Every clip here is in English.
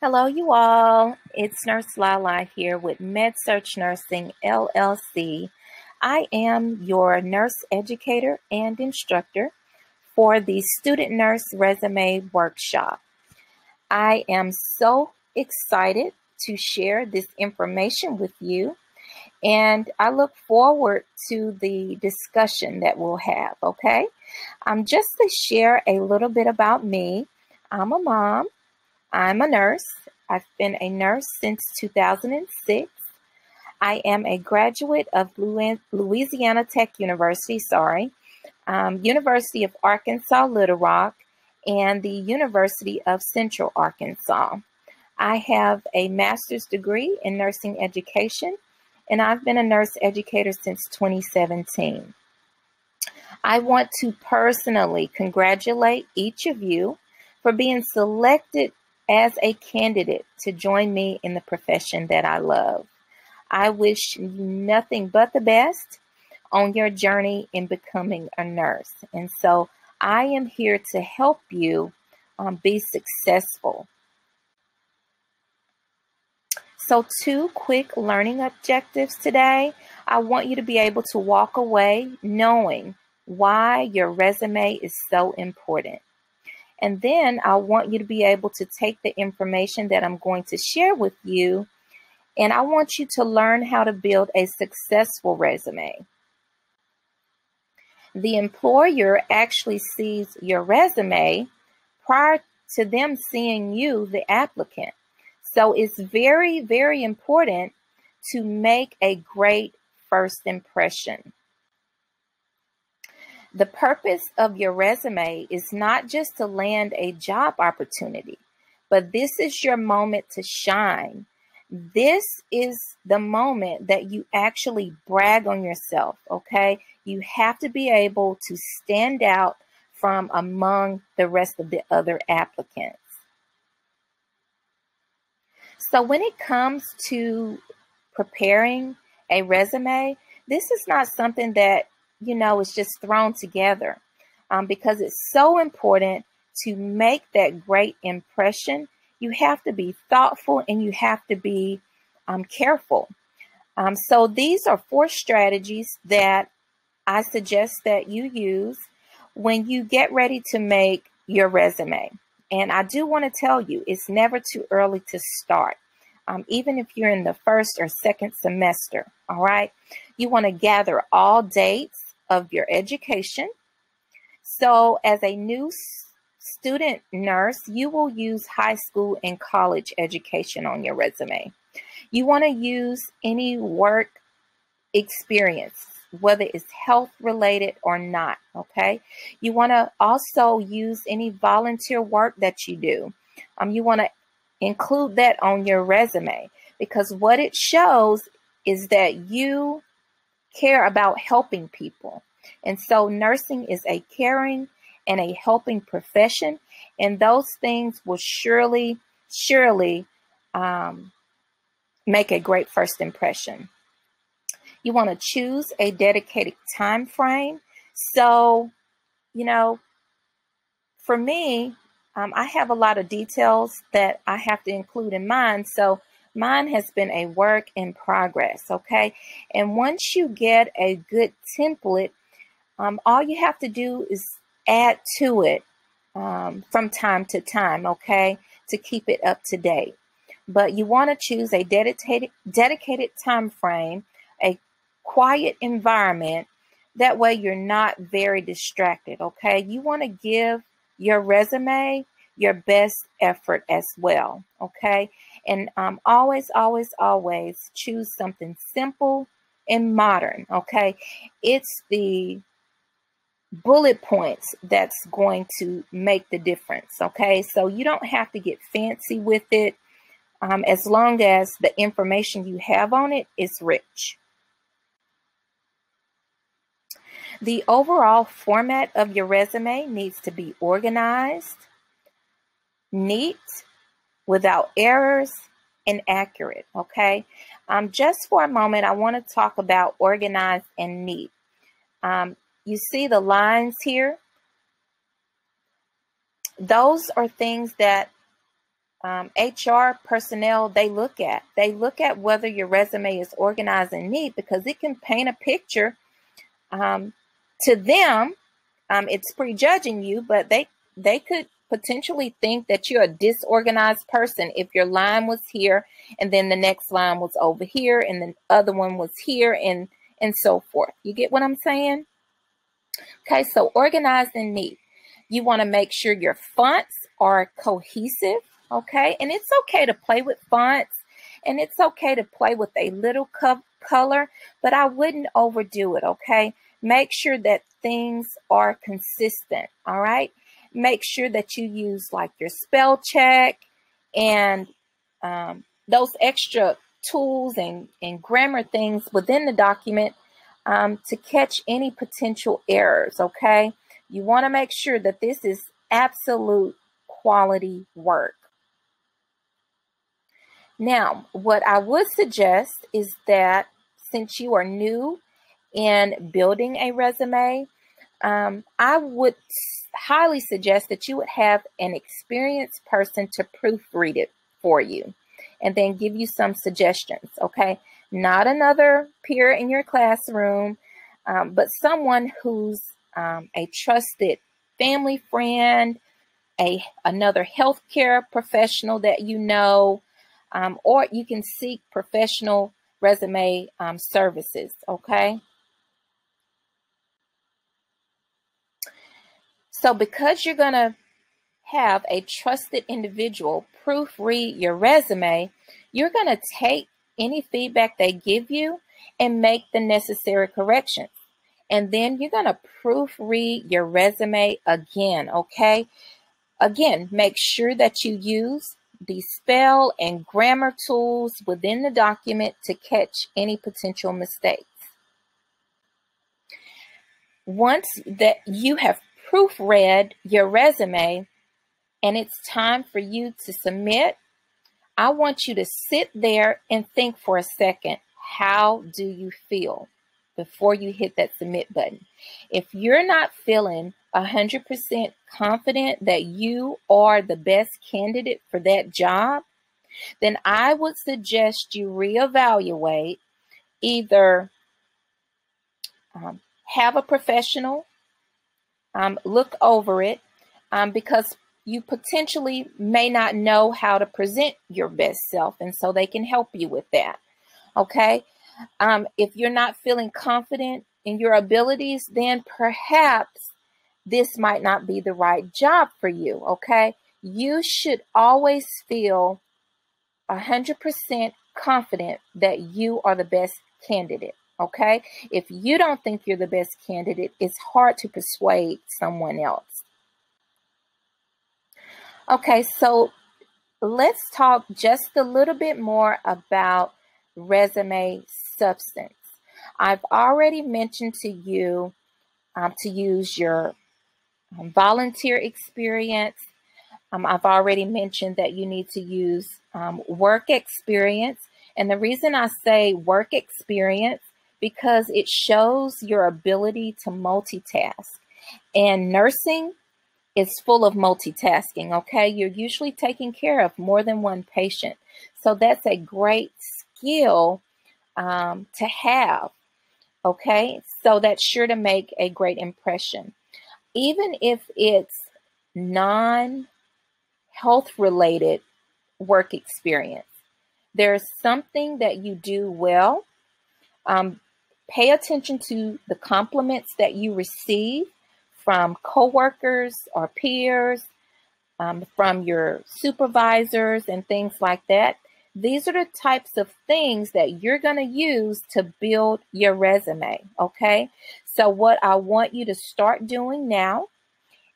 Hello, you all. It's Nurse Lala here with MedSearch Nursing LLC. I am your nurse educator and instructor for the Student Nurse Resume Workshop. I am so excited to share this information with you, and I look forward to the discussion that we'll have, okay? Just to share a little bit about me, I'm a mom. I'm a nurse. I've been a nurse since 2006. I am a graduate of Louisiana Tech University, University of Arkansas Little Rock, and the University of Central Arkansas. I have a master's degree in nursing education, and I've been a nurse educator since 2017. I want to personally congratulate each of you for being selected as a candidate to join me in the profession that I love. I wish you nothing but the best on your journey in becoming a nurse. And so I am here to help you be successful. So 2 quick learning objectives today. I want you to be able to walk away knowing why your resume is so important. And then I want you to be able to take the information that I'm going to share with you, and I want you to learn how to build a successful resume. The employer actually sees your resume prior to them seeing you, the applicant. So it's very, very important to make a great first impression. The purpose of your resume is not just to land a job opportunity, but this is your moment to shine. This is the moment that you actually brag on yourself, okay? You have to be able to stand out from among the rest of the other applicants. So when it comes to preparing a resume, this is not something that is just thrown together because it's so important to make that great impression. You have to be thoughtful and you have to be careful. So these are 4 strategies that I suggest that you use when you get ready to make your resume. And I do want to tell you, it's never too early to start. Even if you're in the first or second semester, all right? You want to gather all dates of your education. So as a new student nurse, you will use high school and college education on your resume. You want to use any work experience, whether it's health related or not, okay? You want to also use any volunteer work that you do. You want to include that on your resume because what it shows is that you care about helping people. And so nursing is a caring and a helping profession, and those things will surely make a great first impression. You want to choose a dedicated time frame. So, for me, I have a lot of details that I have to include in mine. So mine has been a work in progress, okay? And once you get a good template, all you have to do is add to it from time to time, okay, to keep it up to date. But you want to choose a dedicated time frame, a quiet environment. That way you're not very distracted, okay? You want to give your resume your best effort as well, okay? And always choose something simple and modern, okay? It's the bullet points that's going to make the difference, okay? So you don't have to get fancy with it as long as the information you have on it is rich. The overall format of your resume needs to be organized, neat, without errors, and accurate, okay? Just for a moment, I want to talk about organized and neat. You see the lines here? Those are things that HR personnel, they look at. They look at whether your resume is organized and neat, because it can paint a picture to them. It's prejudging you, but they could potentially think that you're a disorganized person if your line was here and then the next line was over here and the other one was here and so forth. You get what I'm saying? Okay, so organized and neat. You want to make sure your fonts are cohesive, okay? And it's okay to play with fonts, and it's okay to play with a little color, but I wouldn't overdo it, okay? Make sure that things are consistent, all right? Make sure that you use like your spell check and those extra tools and grammar things within the document to catch any potential errors, okay? You want to make sure that this is absolute quality work. Now, what I would suggest is that since you are new in building a resume, I would highly suggest that you would have an experienced person to proofread it for you and then give you some suggestions, okay? Not another peer in your classroom, but someone who's a trusted family friend, another healthcare professional that you know, or you can seek professional resume services, okay? So because you're going to have a trusted individual proofread your resume, you're going to take any feedback they give you and make the necessary corrections. And then you're going to proofread your resume again, okay? Again, make sure that you use the spell and grammar tools within the document to catch any potential mistakes. Once that you have proofread your resume and it's time for you to submit, I want you to sit there and think for a second. How do you feel before you hit that submit button? If you're not feeling 100% confident that you are the best candidate for that job, then I would suggest you reevaluate, either have a professional look over it, because you potentially may not know how to present your best self, and so they can help you with that, okay? If you're not feeling confident in your abilities, then perhaps this might not be the right job for you, okay? You should always feel 100% confident that you are the best candidate, okay? If you don't think you're the best candidate, it's hard to persuade someone else. Okay, so let's talk just a little bit more about resume substance. I've already mentioned to you to use your volunteer experience. I've already mentioned that you need to use work experience. And the reason I say work experience, because it shows your ability to multitask. And nursing is full of multitasking, okay? You're usually taking care of more than one patient. So that's a great skill to have, okay? So that's sure to make a great impression. Even if it's non-health related work experience, there's something that you do well. Pay attention to the compliments that you receive from coworkers or peers, from your supervisors and things like that. These are the types of things that you're going to use to build your resume, okay? So what I want you to start doing now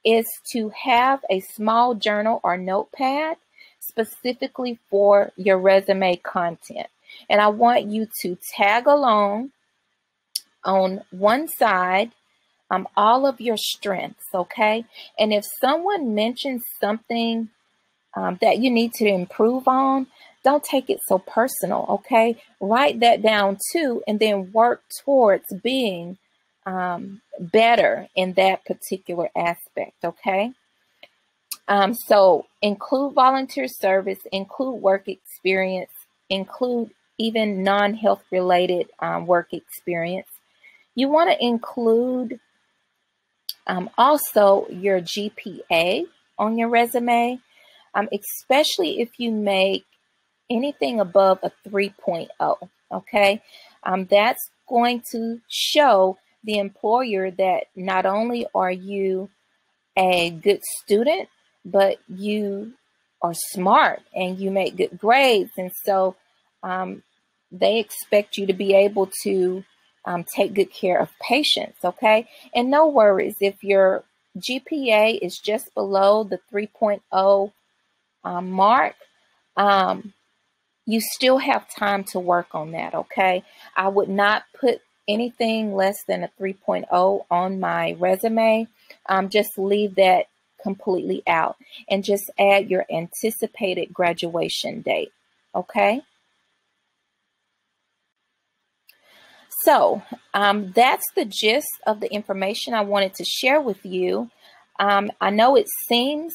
is to have a small journal or notepad specifically for your resume content. And I want you to tag along on one side all of your strengths, okay? And if someone mentions something that you need to improve on, don't take it so personal, okay? Write that down too, and then work towards being better in that particular aspect, okay? So include volunteer service, include work experience, include even non-health related work experience. You want to include also your GPA on your resume, especially if you make anything above a 3.0, okay? That's going to show the employer that not only are you a good student, but you are smart and you make good grades. And so they expect you to be able to take good care of patients, okay? And no worries, if your GPA is just below the 3.0 mark, you still have time to work on that, okay? I would not put anything less than a 3.0 on my resume. Just leave that completely out and just add your anticipated graduation date, okay? So that's the gist of the information I wanted to share with you. I know it seems,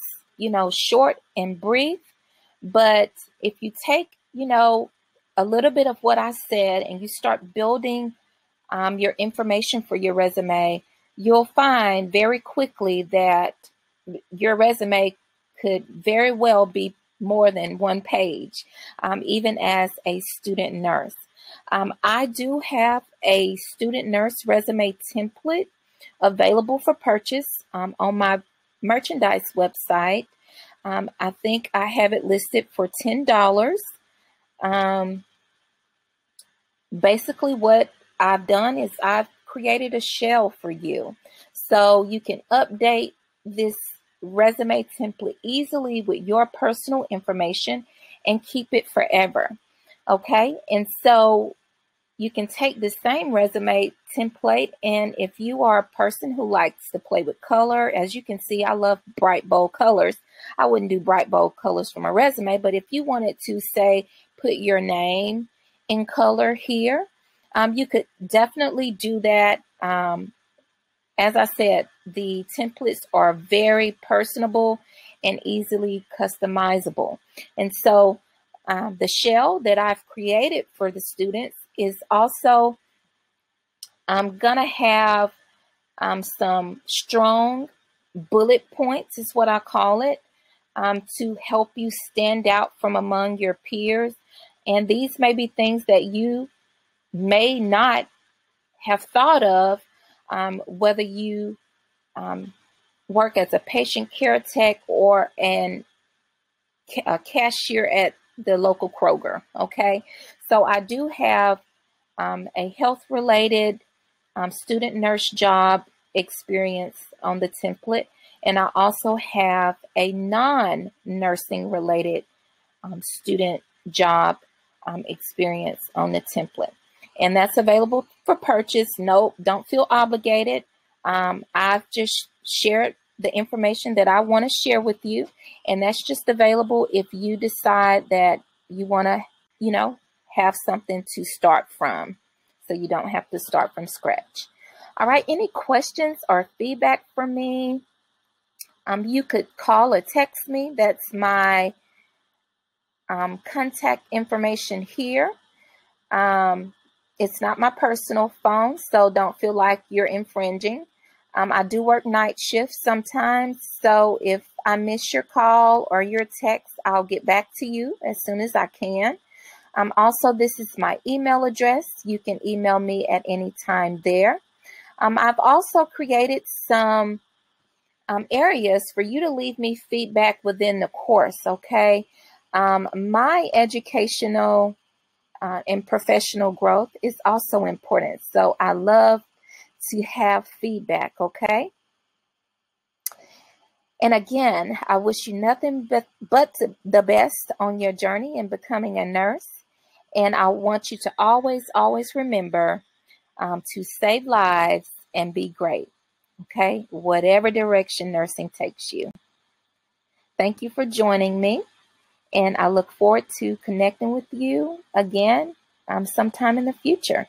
short and brief, but if you take, a little bit of what I said and you start building your information for your resume, you'll find very quickly that your resume could very well be more than one page, even as a student nurse. I do have a student nurse resume template available for purchase on my merchandise website. I think I have it listed for $10. Basically, what I've done is I've created a shell for you. So you can update this resume template easily with your personal information and keep it forever. Okay, and so you can take the same resume template, and if you are a person who likes to play with color, as you can see, I love bright, bold colors. I wouldn't do bright, bold colors for my resume, but if you wanted to, say, put your name in color here, you could definitely do that. As I said, the templates are very personable and easily customizable. And so the shell that I've created for the students is also gonna have some strong bullet points, is what I call it, to help you stand out from among your peers. And these may be things that you may not have thought of, whether you work as a patient care tech or a cashier at the local Kroger, okay? So I do have a health-related student nurse job experience on the template, and I also have a non-nursing related student job experience on the template. And that's available for purchase. No, don't feel obligated. I've just shared the information that I want to share with you, and that's just available if you decide that you want to, have something to start from, so you don't have to start from scratch. All right, any questions or feedback from me? You could call or text me. That's my contact information here. It's not my personal phone, so don't feel like you're infringing. I do work night shifts sometimes, so if I miss your call or your text, I'll get back to you as soon as I can. Also, this is my email address. You can email me at any time there. I've also created some areas for you to leave me feedback within the course, okay? My educational and professional growth is also important. So I love to have feedback, okay? And again, I wish you nothing but the best on your journey in becoming a nurse. And I want you to always, always remember to save lives and be great, okay? Whatever direction nursing takes you. Thank you for joining me. And I look forward to connecting with you again sometime in the future.